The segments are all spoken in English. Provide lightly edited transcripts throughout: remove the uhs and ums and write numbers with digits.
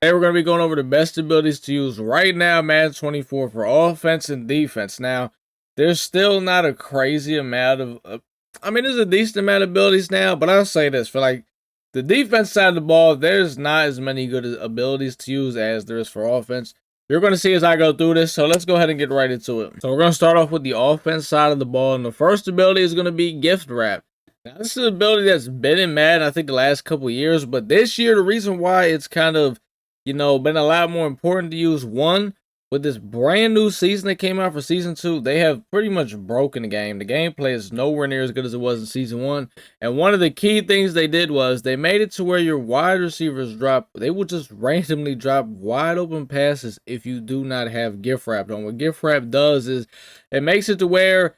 Today we're going to be going over the best abilities to use right now, Madden 24, for offense and defense. Now, there's still not a crazy amount of, I mean, there's a decent amount of abilities now, but I'll say this, for like the defense side of the ball, there's not as many good abilities to use as there is for offense. You're going to see as I go through this, so let's go ahead and get right into it. So we're going to start off with the offense side of the ball, and the first ability is going to be gift wrap. Now, this is an ability that's been in Madden, I think, the last couple years, but this year, the reason why it's kind of been a lot more important to use. One, with this brand new season that came out for season 2, they have pretty much broken the game. The gameplay is nowhere near as good as it was in season 1. And one of the key things they did was they made it to where your wide receivers they will just randomly drop wide open passes if you do not have gift wrap on. What gift wrap does is it makes it to where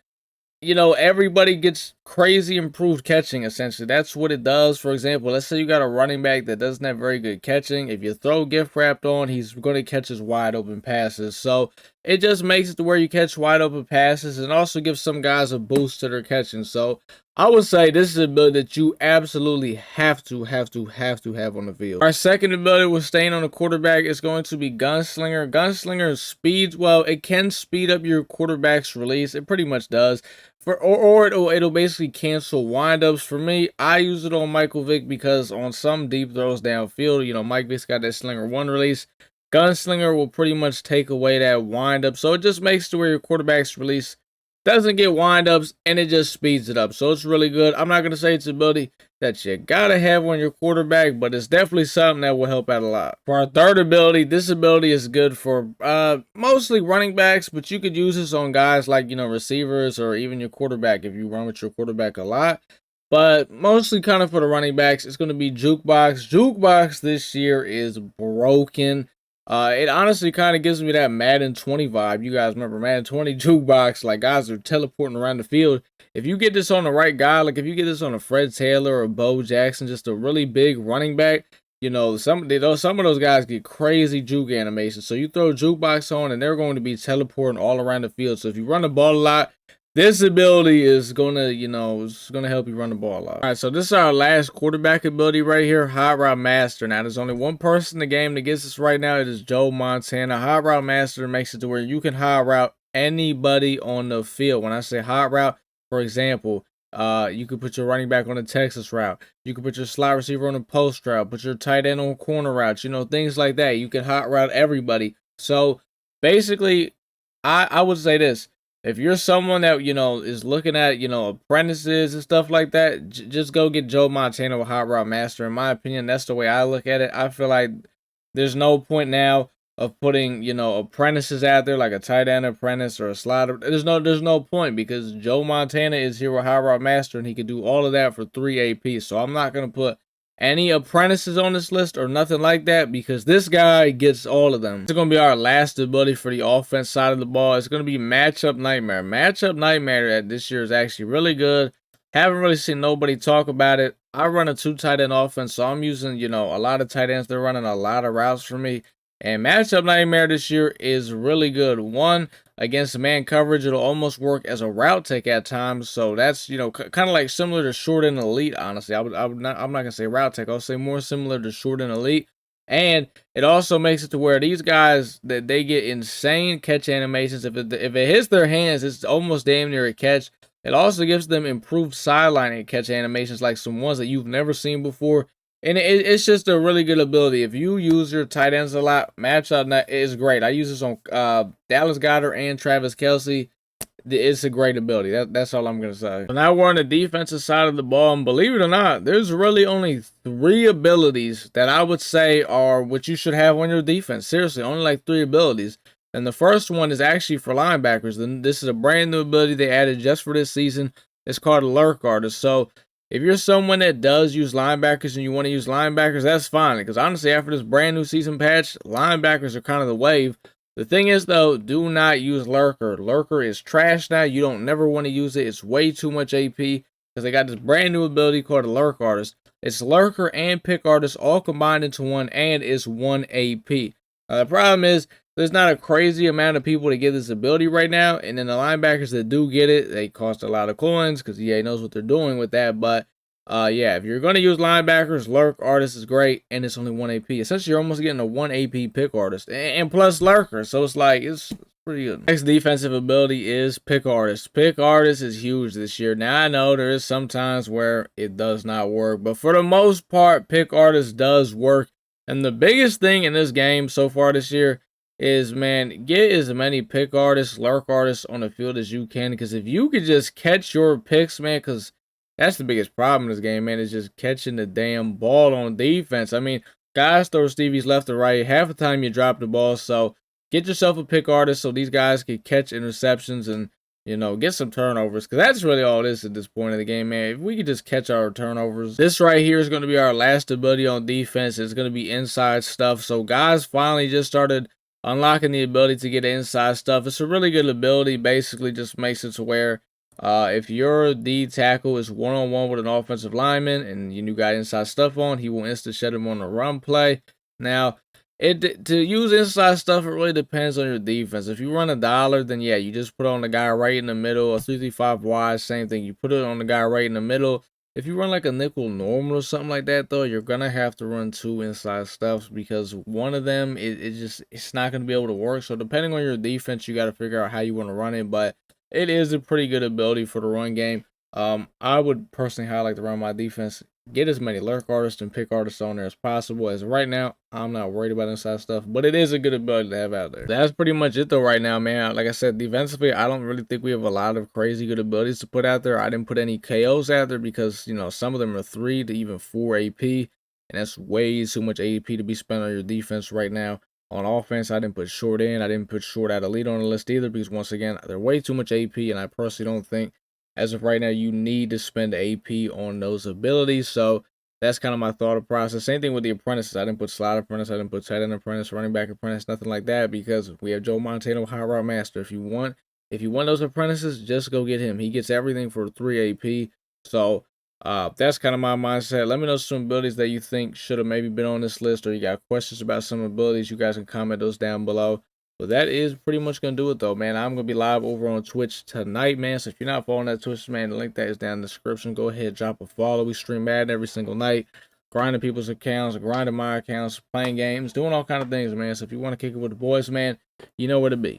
everybody gets crazy improved catching, essentially. That's what it does. For example, let's say you got a running back that doesn't have very good catching. If you throw gift wrapped on, he's going to catch his wide open passes. So it just makes it to where you catch wide open passes and also gives some guys a boost to their catching. So I would say this is an ability that you absolutely have to have on the field. Our second ability with staying on the quarterback is going to be Gunslinger. Gunslinger speeds, well, it can speed up your quarterback's release. It pretty much does. It'll basically cancel windups. For me, I use it on Michael Vick because on some deep throws downfield, Mike Vick's got that Slinger 1 release. Gunslinger will pretty much take away that windup. So it just makes it to where your quarterback's release doesn't get windups and it just speeds it up. So it's really good. I'm not going to say it's an ability that you got to have on your quarterback, but it's definitely something that will help out a lot. For our third ability, this ability is good for mostly running backs, but you could use this on guys like, receivers or even your quarterback if you run with your quarterback a lot. But mostly kind of for the running backs, it's going to be Jukebox. Jukebox this year is broken. It honestly kind of gives me that Madden 20 vibe. You guys remember Madden 20 Jukebox? Like, guys are teleporting around the field. If you get this on the right guy, like if you get this on a Fred Taylor or Bo Jackson, just a really big running back, some of those guys get crazy juke animations. So you throw Jukebox on and they're going to be teleporting all around the field. So if you run the ball a lot, this ability is gonna help you run the ball a lot. All right, so this is our last quarterback ability right here, Hot Route Master. Now, there's only one person in the game that gets this right now. It is Joe Montana. Hot Route Master makes it to where you can hot route anybody on the field. When I say hot route, for example, you could put your running back on the Texas route. You could put your slot receiver on the post route. Put your tight end on corner routes. Things like that. You can hot route everybody. So basically, I would say this. If you're someone that, is looking at, apprentices and stuff like that, just go get Joe Montana with Hot Route Master. In my opinion, that's the way I look at it. I feel like there's no point now of putting, apprentices out there like a tight end apprentice or a slider. There's no point because Joe Montana is here with Hot Route Master and he can do all of that for 3 AP. So I'm not going to put any apprentices on this list or nothing like that because this guy gets all of them. It's going to be our last ability for the offense side of the ball. It's going to be Matchup Nightmare. Matchup Nightmare at this year is actually really good. Haven't really seen nobody talk about it. I run a 2 tight end offense, so I'm using, a lot of tight ends. They're running a lot of routes for me. And Matchup Nightmare this year is really good. One, against man coverage, it'll almost work as a route take at times. So that's, kind of like similar to short and elite, honestly. I'm not going to say route take. I'll say more similar to short and elite. And it also makes it to where these guys, that they get insane catch animations. If it hits their hands, it's almost damn near a catch. It also gives them improved sideline and catch animations, like some ones that you've never seen before. And it's just a really good ability. If you use your tight ends a lot, matchup is great. I use this on Dallas Goedert and Travis Kelce. It's a great ability. That's all I'm going to say. So now we're on the defensive side of the ball. And believe it or not, there's really only 3 abilities that I would say are what you should have on your defense. Seriously, only like 3 abilities. And the first one is actually for linebackers. Then this is a brand new ability they added just for this season. It's called Lurker. So if you're someone that does use linebackers and you want to use linebackers, that's fine. Because honestly, after this brand new season patch, linebackers are kind of the wave. The thing is, though, do not use Lurker. Lurker is trash now. You don't never want to use it. It's way too much AP because they got this brand new ability called a Lurk Artist. It's Lurker and Pick Artist all combined into one, and it's 1 AP. The problem is, there's not a crazy amount of people that get this ability right now, and then the linebackers that do get it, they cost a lot of coins because EA knows what they're doing with that. But Yeah, if you're gonna use linebackers, Lurk artist is great, and it's only 1 AP. Essentially, you're almost getting a 1 AP pick artist, and plus Lurker, so it's like it's pretty good. Next defensive ability is pick artist. Pick artist is huge this year. Now I know there is some times where it does not work, but for the most part, pick artist does work. And the biggest thing in this game so far this year is, man, get as many pick artists, lurk artists on the field as you can, because if you could just catch your picks, man, because that's the biggest problem in this game, man, is just catching the damn ball on defense. I mean, guys throw Stevies left or right. Half the time you drop the ball, so get yourself a pick artist so these guys can catch interceptions and, you know, get some turnovers, because that's really all it is at this point in the game, man. If we could just catch our turnovers. This right here is going to be our last ability on defense. It's going to be inside stuff. So guys finally just started unlocking the ability to get inside stuff. It's a really good ability. Basically just makes it to where if your D tackle is one-on-one with an offensive lineman and you got inside stuff on, he will instant shed him on a run play. Now, to use inside stuff, it really depends on your defense. If you run a dollar, then yeah, you just put it on the guy right in the middle. A 3-3-5 wide, same thing. You put it on the guy right in the middle. If you run like a nickel normal or something like that, though, you're gonna have to run 2 inside stuffs because one of them it's not gonna be able to work. So depending on your defense, you got to figure out how you want to run it. But it is a pretty good ability for the run game. I would personally highlight to run my defense. Get as many lurk artists and pick artists on there as possible. As of right now, I'm not worried about inside stuff, but it is a good ability to have out there. That's pretty much it though right now, man. Like I said, defensively, I don't really think we have a lot of crazy good abilities to put out there. I didn't put any KOs out there because, you know, some of them are 3 to even 4 AP, and that's way too much AP to be spent on your defense right now. On offense, I didn't put short in. I didn't put short out elite on the list either because, once again, they're way too much AP, and I personally don't think, as of right now, you need to spend AP on those abilities. So that's kind of my thought process. Same thing with the apprentices. I didn't put slot apprentice. I didn't put tight end apprentice, running back apprentice, nothing like that, because we have Joe Montana, high route master. If you want those apprentices, just go get him. He gets everything for 3 AP. So that's kind of my mindset. Let me know some abilities that you think should have maybe been on this list, or you got questions about some abilities. You guys can comment those down below. But that is pretty much going to do it, though, man. I'm going to be live over on Twitch tonight, man. So if you're not following that Twitch, man, the link that is down in the description. Go ahead, drop a follow. We stream Madden every single night. Grinding people's accounts, grinding my accounts, playing games, doing all kind of things, man. So if you want to kick it with the boys, man, you know where to be.